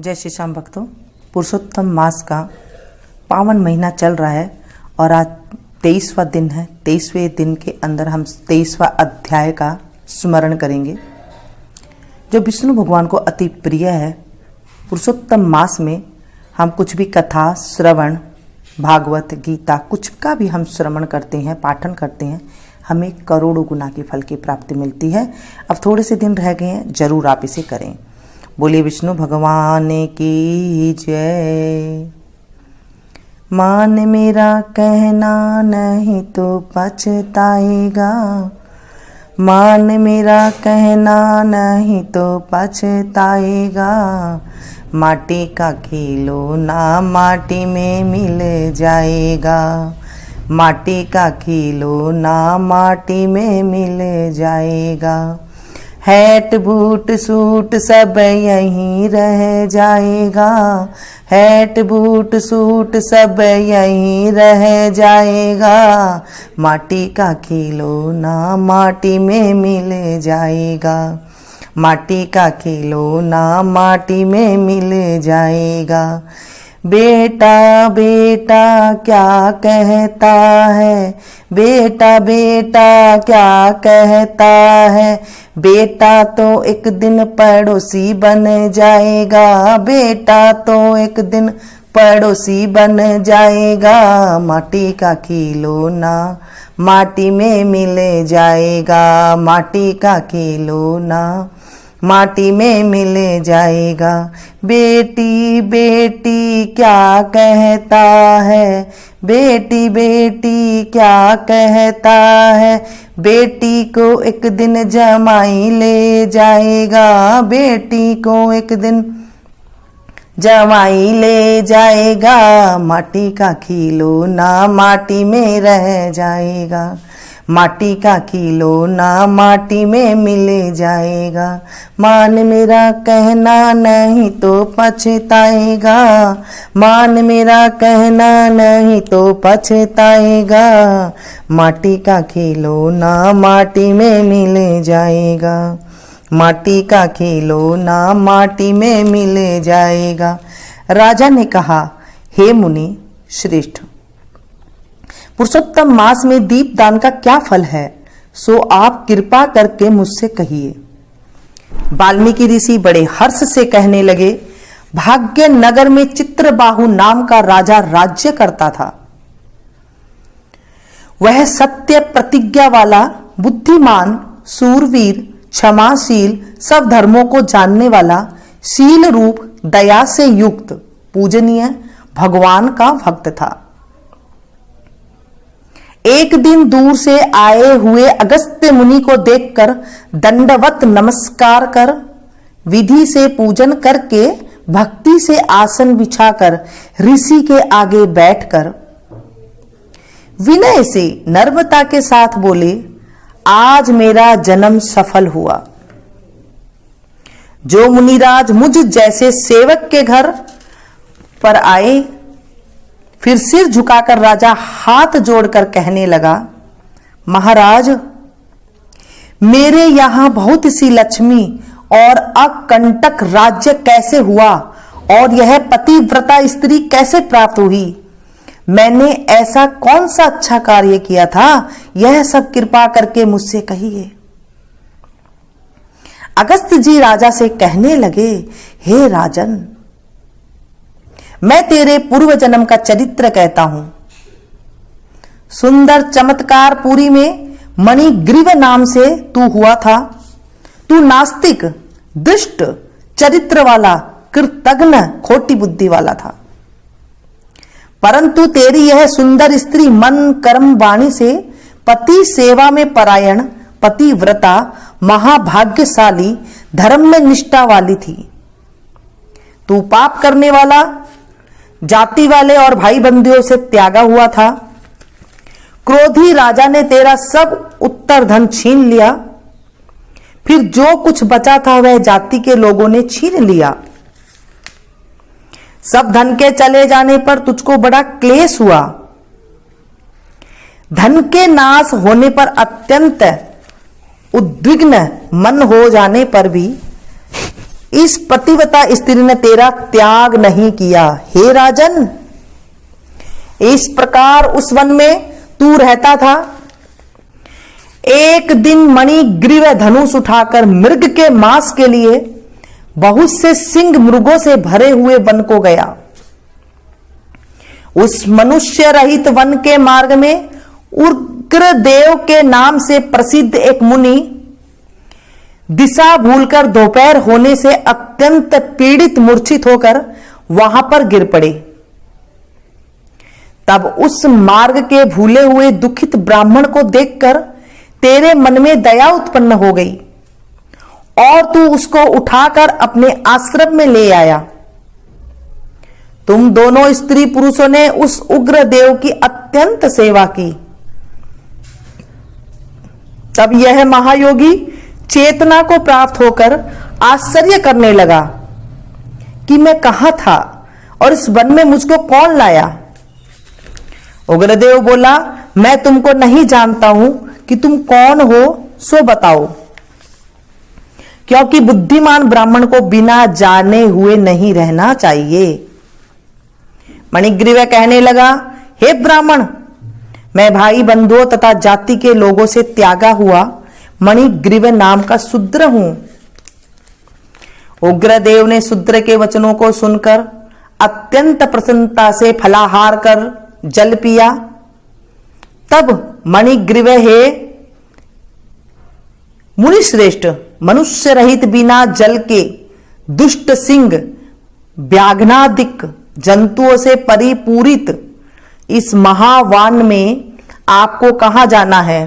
जय श्री श्याम भक्तों, पुरुषोत्तम मास का पावन महीना चल रहा है और आज 23वां दिन है। 23वें दिन के अंदर हम 23वां अध्याय का स्मरण करेंगे जो विष्णु भगवान को अति प्रिय है। पुरुषोत्तम मास में हम कुछ भी कथा श्रवण, भागवत गीता कुछ का भी हम श्रवण करते हैं, पाठन करते हैं, हमें करोड़ों गुना के फल की प्राप्ति मिलती है। अब थोड़े से दिन रह गए हैं, जरूर आप इसे करें। बोले विष्णु भगवान की जय। मान मेरा कहना नहीं तो पछताएगा, मान मेरा कहना नहीं तो पछताएगा। माटी का खिलौना माटी में मिल जाएगा, माटी का खिलौना माटी में मिल जाएगा। हैट बूट सूट सब यहीं रह जाएगा, हैट बूट सूट सब यहीं रह जाएगा। माटी का खिलौना माटी में मिल जाएगा, माटी का खिलौना माटी में मिल जाएगा। बेटा बेटा क्या कहता है, बेटा बेटा क्या कहता है। बेटा तो एक दिन पड़ोसी बन जाएगा, बेटा तो एक दिन पड़ोसी बन जाएगा। माटी का खिलौना माटी में मिल जाएगा, माटी का खिलौना माटी में मिल जाएगा। बेटी बेटी क्या कहता है, बेटी बेटी क्या कहता है। बेटी को एक दिन जमाई ले जाएगा, बेटी को एक दिन जमाई ले जाएगा। माटी का खिलौना माटी में रह जाएगा, माटी का खिलौना माटी में मिल जाएगा। मान मेरा कहना नहीं तो पछताएगा, मान मेरा कहना नहीं तो पछताएगा। माटी का खिलौना माटी में मिल जाएगा, माटी का खिलौना माटी में मिल जाएगा। राजा ने कहा, हे मुनि श्रेष्ठ, पुरुषोत्तम मास में दीप दान का क्या फल है, सो आप कृपा करके मुझसे कहिए। वाल्मीकि ऋषि बड़े हर्ष से कहने लगे, भाग्य नगर में चित्रबाहु नाम का राजा राज्य करता था। वह सत्य प्रतिज्ञा वाला, बुद्धिमान, सूरवीर, क्षमाशील, सब धर्मों को जानने वाला, शील रूप दया से युक्त, पूजनीय भगवान का भक्त था। एक दिन दूर से आए हुए अगस्त्य मुनि को देखकर दंडवत नमस्कार कर, विधि से पूजन करके, भक्ति से आसन बिछाकर ऋषि के आगे बैठकर विनय से नम्रता के साथ बोले, आज मेरा जन्म सफल हुआ। जो मुनिराज मुझ जैसे सेवक के घर पर आए, फिर सिर झुकाकर राजा हाथ जोड़कर कहने लगा, महाराज, मेरे यहां बहुत सी लक्ष्मी और अकंटक राज्य कैसे हुआ और यह पतिव्रता स्त्री कैसे प्राप्त हुई। मैंने ऐसा कौन सा अच्छा कार्य किया था, यह सब कृपा करके मुझसे कहिए। अगस्त्य जी राजा से कहने लगे, हे राजन, मैं तेरे पूर्व जन्म का चरित्र कहता हूं। सुंदर चमत्कार पुरी में मणिग्रीव नाम से तू हुआ था। तू नास्तिक, दुष्ट चरित्र वाला, कृतघ्न, खोटी बुद्धि वाला था। परंतु तेरी यह सुंदर स्त्री मन कर्म वाणी से पति सेवा में परायण, पतिव्रता, महाभाग्यशाली, धर्म में निष्ठा वाली थी। तू पाप करने वाला, जाति वाले और भाई बंधुओं से त्यागा हुआ था। क्रोधी राजा ने तेरा सब उत्तर धन छीन लिया, फिर जो कुछ बचा था वह जाति के लोगों ने छीन लिया। सब धन के चले जाने पर तुझको बड़ा क्लेश हुआ। धन के नाश होने पर अत्यंत उद्विग्न मन हो जाने पर भी इस पतिव्रता स्त्री ने तेरा त्याग नहीं किया। हे राजन, इस प्रकार उस वन में तू रहता था। एक दिन मणिग्रीव धनुष उठाकर मृग के मांस के लिए बहुत से सिंह मृगों से भरे हुए वन को गया। उस मनुष्य रहित वन के मार्ग में उग्रदेव के नाम से प्रसिद्ध एक मुनि दिशा भूलकर दोपहर होने से अत्यंत पीड़ित मूर्छित होकर वहां पर गिर पड़े। तब उस मार्ग के भूले हुए दुखित ब्राह्मण को देखकर तेरे मन में दया उत्पन्न हो गई और तू उसको उठाकर अपने आश्रम में ले आया। तुम दोनों स्त्री पुरुषों ने उस उग्र देव की अत्यंत सेवा की। तब यह महायोगी चेतना को प्राप्त होकर आश्चर्य करने लगा कि मैं कहां था और इस वन में मुझको कौन लाया। उग्रदेव बोला, मैं तुमको नहीं जानता हूं कि तुम कौन हो, सो बताओ। क्योंकि बुद्धिमान ब्राह्मण को बिना जाने हुए नहीं रहना चाहिए। मणिग्रीव कहने लगा, हे ब्राह्मण, मैं भाई बंधुओं तथा जाति के लोगों से त्यागा हुआ मणिग्रीव नाम का शूद्र हूं। उग्रदेव ने शूद्र के वचनों को सुनकर अत्यंत प्रसन्नता से फलाहार कर जल पिया। तब मणिग्रीव, हे मुनिश्रेष्ठ, मनुष्य रहित बिना जल के दुष्ट सिंह व्याघ्नादिक जंतुओं से परिपूरित इस महावन में आपको कहां जाना है।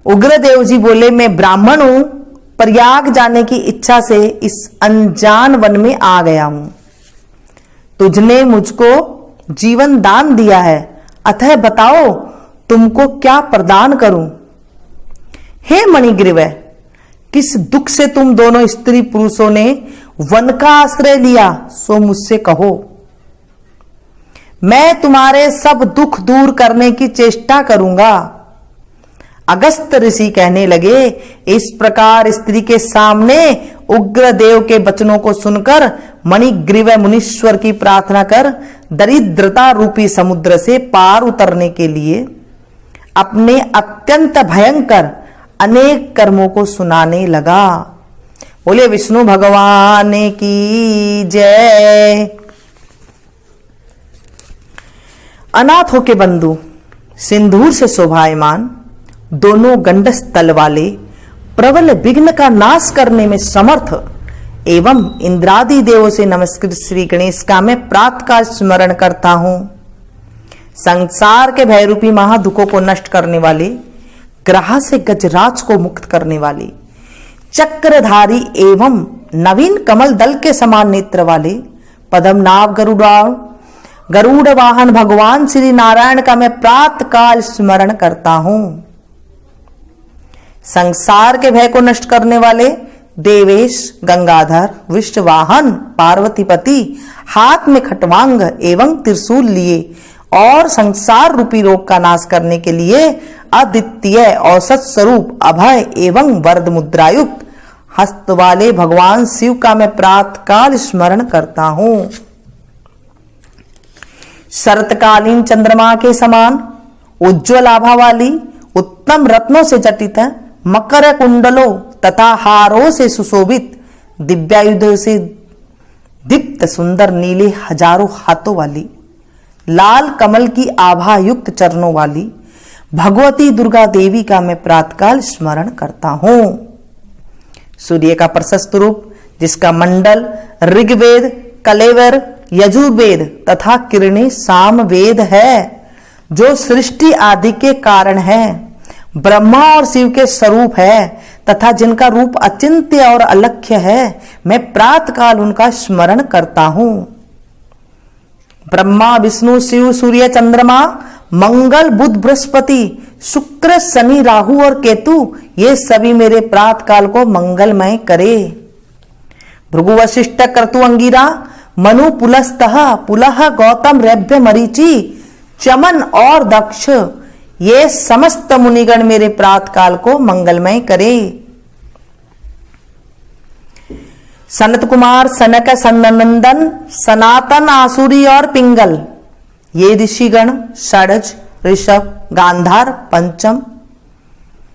उग्रदेव जी बोले, मैं ब्राह्मण हूं, प्रयाग जाने की इच्छा से इस अनजान वन में आ गया हूं। तुझने मुझको जीवन दान दिया है, अतः बताओ तुमको क्या प्रदान करूं। हे मणिग्रीव, किस दुख से तुम दोनों स्त्री पुरुषों ने वन का आश्रय लिया, सो मुझसे कहो। मैं तुम्हारे सब दुख दूर करने की चेष्टा करूंगा। अगस्त ऋषि कहने लगे, इस प्रकार स्त्री के सामने उग्रदेव के वचनों को सुनकर मणिग्रीव मुनीश्वर की प्रार्थना कर दरिद्रता रूपी समुद्र से पार उतरने के लिए अपने अत्यंत भयंकर अनेक कर्मों को सुनाने लगा। बोले विष्णु भगवान की जय। अनाथों के बंधु, सिंदूर से शोभायमान, दोनों गंडस तल वाले, प्रबल विघ्न का नाश करने में समर्थ एवं इंद्रादि देवों से नमस्कृत श्री गणेश का मैं प्रातः काल स्मरण करता हूं। संसार के भयरूपी महादुखों को नष्ट करने वाले, ग्रह से गजराज को मुक्त करने वाले, चक्रधारी एवं नवीन कमल दल के समान नेत्र वाले, पद्मनाभ गरुड़ वाहन भगवान श्री नारायण का मैं प्रातः काल स्मरण करता हूं। संसार के भय को नष्ट करने वाले देवेश गंगाधर विष्णुवाहन पार्वतीपति हाथ में खटवांग एवं त्रिशूल लिए और संसार रूपी रोग का नाश करने के लिए अद्वितीय औसत स्वरूप अभय एवं वरद मुद्रायुक्त हस्त वाले भगवान शिव का मैं प्रातःकाल स्मरण करता हूं। शरतकालीन चंद्रमा के समान उज्ज्वल आभा वाली, उत्तम रत्नों से जटित मकर कुंडलों तथा हारों से सुशोभित, दिव्यायुधों से दीप्त सुंदर नीले हजारों हाथों वाली, लाल कमल की आभा युक्त चरणों वाली भगवती दुर्गा देवी का मैं प्रातःकाल स्मरण करता हूं। सूर्य का प्रशस्त रूप, जिसका मंडल ऋग्वेद, कलेवर, यजुर्वेद तथा किरणें सामवेद है, जो सृष्टि आदि के कारण है, ब्रह्मा और शिव के स्वरूप है तथा जिनका रूप अचिंत्य और अलक्ष्य है, मैं प्रातःकाल उनका स्मरण करता हूं। ब्रह्मा विष्णु शिव सूर्य चंद्रमा मंगल बुध बृहस्पति शुक्र शनि राहु और केतु, ये सभी मेरे प्रातःकाल को मंगलमय करे। भृगु वशिष्ठ क्रतु अंगिरा मनु पुलस्तः पुलह गौतम रभ्य मरीचि चमन और दक्ष, ये समस्त मुनिगण मेरे प्रातःकाल को मंगलमय करे। सनत कुमार, सनक, सनंदन, सनातन, आसुरी और पिंगल, ये ऋषिगण षडज, ऋषभ, गांधार, पंचम,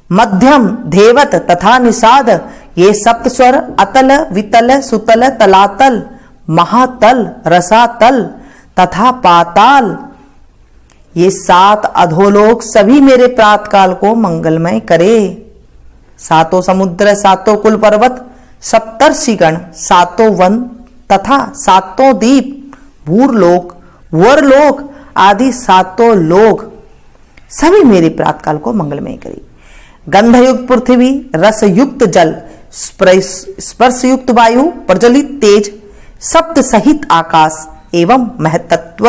मध्यम, धेवत तथा निषाद, ये सप्तस्वर अतल, वितल, सुतल, तलातल, महातल, रसातल तथा पाताल, ये 7 अधोलोक सभी मेरे प्रातकाल को मंगलमय करे। 7 समुद्र, 7 कुल पर्वत, सप्तर्षिगण, 7 वन तथा 7 द्वीप, भूरलोक, वरलोक आदि 7 लोक सभी मेरे प्रातकाल को मंगलमय करे। गंधयुक्त पृथ्वी, रसयुक्त जल, स्पर्शयुक्त वायु, प्रज्वलित तेज, सप्त सहित आकाश एवं महतत्व,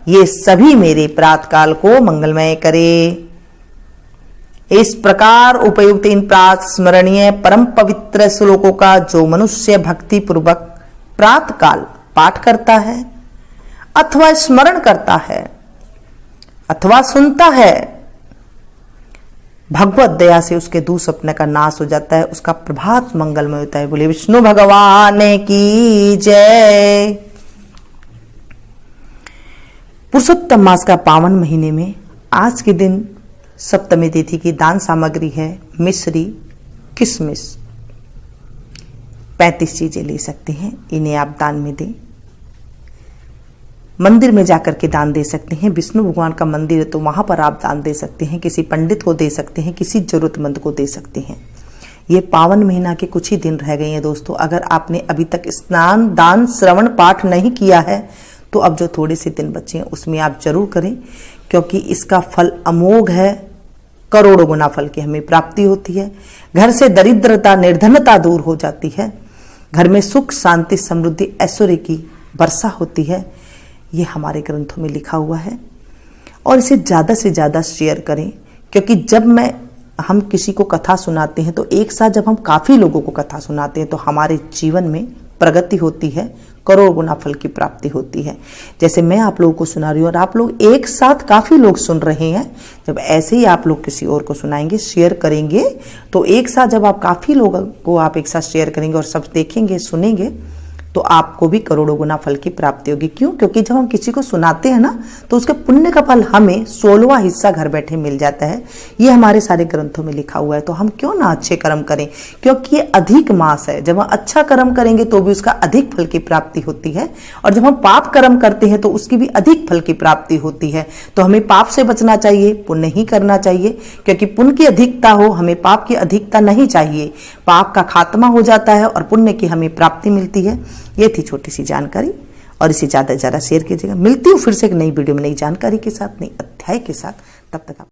ये सभी मेरे प्रातकाल को मंगलमय करे। इस प्रकार उपयुक्त इन प्रात स्मरणीय परम पवित्र श्लोकों का जो मनुष्य भक्ति पूर्वक प्रातकाल पाठ करता है अथवा स्मरण करता है अथवा सुनता है, भगवत दया से उसके दुःस्वप्न का नाश हो जाता है, उसका प्रभात मंगलमय होता है। बोले विष्णु भगवान की जय। पुरुषोत्तम मास का पावन महीने में आज के दिन सप्तमी तिथि की दान सामग्री है मिश्री, किशमिश। 35 चीजें ले सकते हैं, इन्हें आप दान में दें। मंदिर में जाकर के दान दे सकते हैं, विष्णु भगवान का मंदिर है तो वहां पर आप दान दे सकते हैं, किसी पंडित को दे सकते हैं, किसी जरूरतमंद को दे सकते हैं। ये पावन महीना के कुछ ही दिन रह गए हैं दोस्तों। अगर आपने अभी तक स्नान, दान, श्रवण, पाठ नहीं किया है तो अब जो थोड़े से दिन बचे हैं उसमें आप जरूर करें, क्योंकि इसका फल अमोघ है। करोड़ों गुना फल की हमें प्राप्ति होती है। घर से दरिद्रता, निर्धनता दूर हो जाती है। घर में सुख, शांति, समृद्धि, ऐश्वर्य की वर्षा होती है। ये हमारे ग्रंथों में लिखा हुआ है और इसे ज़्यादा से ज़्यादा शेयर करें, क्योंकि जब हम किसी को कथा सुनाते हैं तो एक साथ जब हम काफ़ी लोगों को कथा सुनाते हैं तो हमारे जीवन में प्रगति होती है, करोड़ गुना फल की प्राप्ति होती है। जैसे मैं आप लोगों को सुना रही हूँ और आप लोग एक साथ काफ़ी लोग सुन रहे हैं, जब ऐसे ही आप लोग किसी और को सुनाएंगे, शेयर करेंगे, तो एक साथ जब आप काफ़ी लोगों को आप एक साथ शेयर करेंगे और सब देखेंगे, सुनेंगे, तो आपको भी करोड़ों गुना फल की प्राप्ति होगी। क्यों? क्योंकि जब हम किसी को सुनाते हैं ना तो उसके पुण्य का फल हमें 16वां हिस्सा घर बैठे मिल जाता है। ये हमारे सारे ग्रंथों में लिखा हुआ है। तो हम क्यों ना अच्छे कर्म करें, क्योंकि ये अधिक मास है। जब हम अच्छा कर्म करेंगे तो भी उसका अधिक फल की प्राप्ति होती है, और जब हम पाप कर्म करते हैं तो उसकी भी अधिक फल की प्राप्ति होती है। तो हमें पाप से बचना चाहिए, पुण्य ही करना चाहिए, क्योंकि पुण्य की अधिकता हो, हमें पाप की अधिकता नहीं चाहिए। पाप का खात्मा हो जाता है और पुण्य की हमें प्राप्ति मिलती है। ये थी छोटी सी जानकारी, और इसे ज़्यादा से ज़्यादा शेयर कीजिएगा। मिलती हूँ फिर से एक नई वीडियो में, नई जानकारी के साथ, नई अध्याय के साथ। तब तक आप